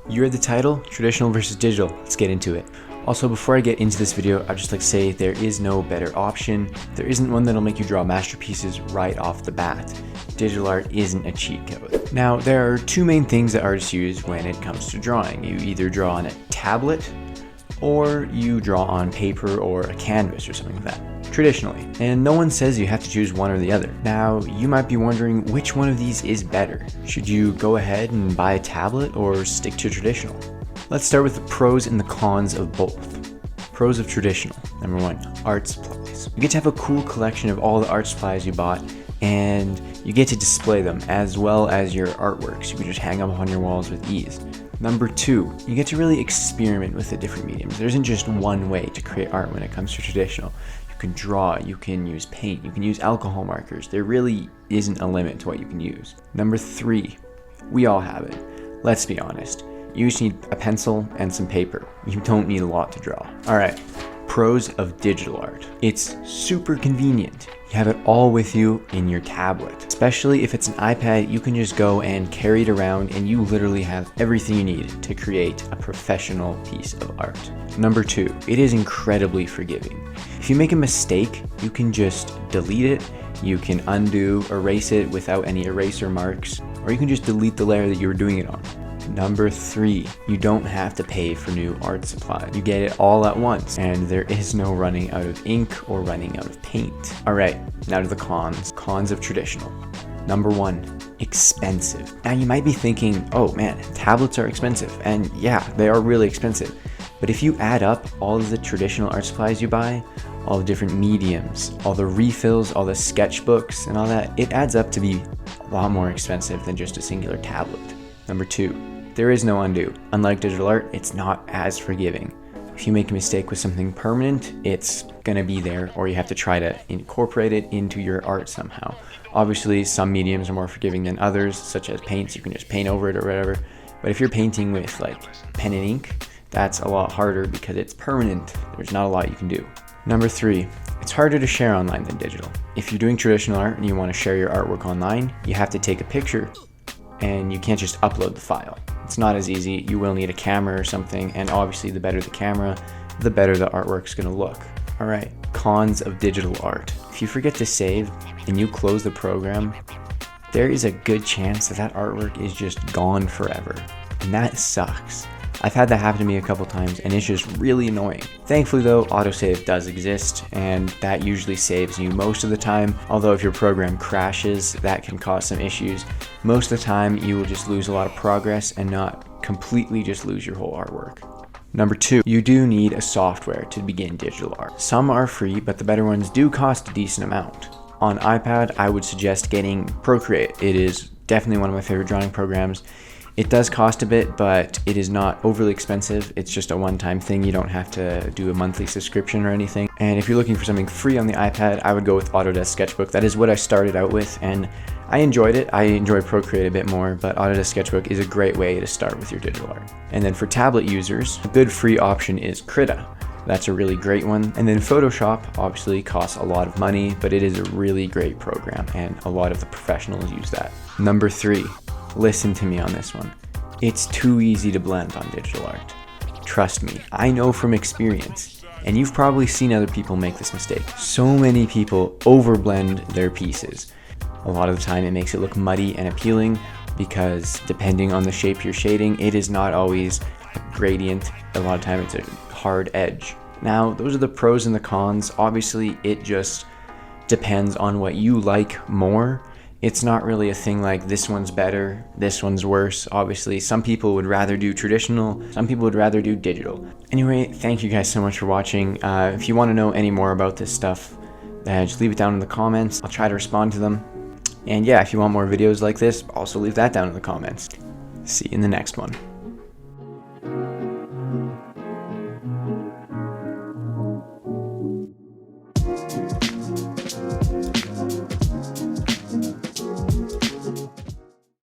You read the title, traditional versus digital. Let's get into it. Also, before I get into this video, I'd just like to say there is no better option. There isn't one that'll make you draw masterpieces right off the bat. Digital art isn't a cheat code. Now, there are two main things that artists use when it comes to drawing. You either draw on a tablet or you draw on paper or a canvas or something like that, traditionally. And no one says you have to choose one or the other. Now, you might be wondering which one of these is better. Should you go ahead and buy a tablet or stick to traditional? Let's start with the pros and the cons of both. Pros of traditional. Number one, art supplies. You get to have a cool collection of all the art supplies you bought, and you get to display them as well as your artworks. You can just hang them on your walls with ease. Number two, you get to really experiment with the different mediums. There isn't just one way to create art when it comes to traditional. You can draw, you can use paint, you can use alcohol markers. There really isn't a limit to what you can use. Number three, we all have it. Let's be honest. You just need a pencil and some paper. You don't need a lot to draw. All right, pros of digital art. It's super convenient. You have it all with you in your tablet. Especially if it's an iPad, you can just go and carry it around and you literally have everything you need to create a professional piece of art. Number two, it is incredibly forgiving. If you make a mistake, you can just delete it. You can undo, erase it without any eraser marks, or you can just delete the layer that you were doing it on. Number three, you don't have to pay for new art supplies. You get it all at once, and there is no running out of ink or running out of paint. All right, now to the cons. Cons of traditional. Number one, expensive. Now you might be thinking, oh man, tablets are expensive. And yeah, they are really expensive. But if you add up all of the traditional art supplies you buy, all the different mediums, all the refills, all the sketchbooks and all that, it adds up to be a lot more expensive than just a singular tablet. Number two, there is no undo. Unlike digital art, it's not as forgiving. If you make a mistake with something permanent, it's gonna be there, or you have to try to incorporate it into your art somehow. Obviously, some mediums are more forgiving than others, such as paints. You can just paint over it or whatever. But if you're painting with like pen and ink, that's a lot harder because it's permanent. There's not a lot you can do. Number three, it's harder to share online than digital. If you're doing traditional art and you want to share your artwork online, you have to take a picture and you can't just upload the file. It's not as easy. You will need a camera or something, and obviously the better the camera, the better the artwork's gonna look. All right, cons of digital art. If you forget to save and you close the program, there is a good chance that that artwork is just gone forever, and that sucks. I've had that happen to me a couple times, and it's just really annoying. Thankfully though, autosave does exist, and that usually saves you most of the time. Although if your program crashes, that can cause some issues. Most of the time, you will just lose a lot of progress and not completely just lose your whole artwork. Number two, you do need a software to begin digital art. Some are free, but the better ones do cost a decent amount. On iPad, I would suggest getting Procreate. It is definitely one of my favorite drawing programs. It does cost a bit, but it is not overly expensive. It's just a one-time thing. You don't have to do a monthly subscription or anything. And if you're looking for something free on the iPad, I would go with Autodesk Sketchbook. That is what I started out with, and I enjoyed it. I enjoy Procreate a bit more, but Autodesk Sketchbook is a great way to start with your digital art. And then for tablet users, a good free option is Krita. That's a really great one. And then Photoshop obviously costs a lot of money, but it is a really great program, and a lot of the professionals use that. Number three, listen to me on this one. It's too easy to blend on digital art. Trust me, I know from experience, and you've probably seen other people make this mistake. So many people overblend their pieces. A lot of the time it makes it look muddy and appealing because depending on the shape you're shading, it is not always a gradient. A lot of time it's a hard edge. Now, those are the pros and the cons. Obviously, it just depends on what you like more. It's not really a thing like this one's better, this one's worse. Obviously, some people would rather do traditional, some people would rather do digital. Anyway, thank you guys so much for watching. If you want to know any more about this stuff, just leave it down in the comments. I'll try to respond to them. And yeah, if you want more videos like this, also leave that down in the comments. See you in the next one.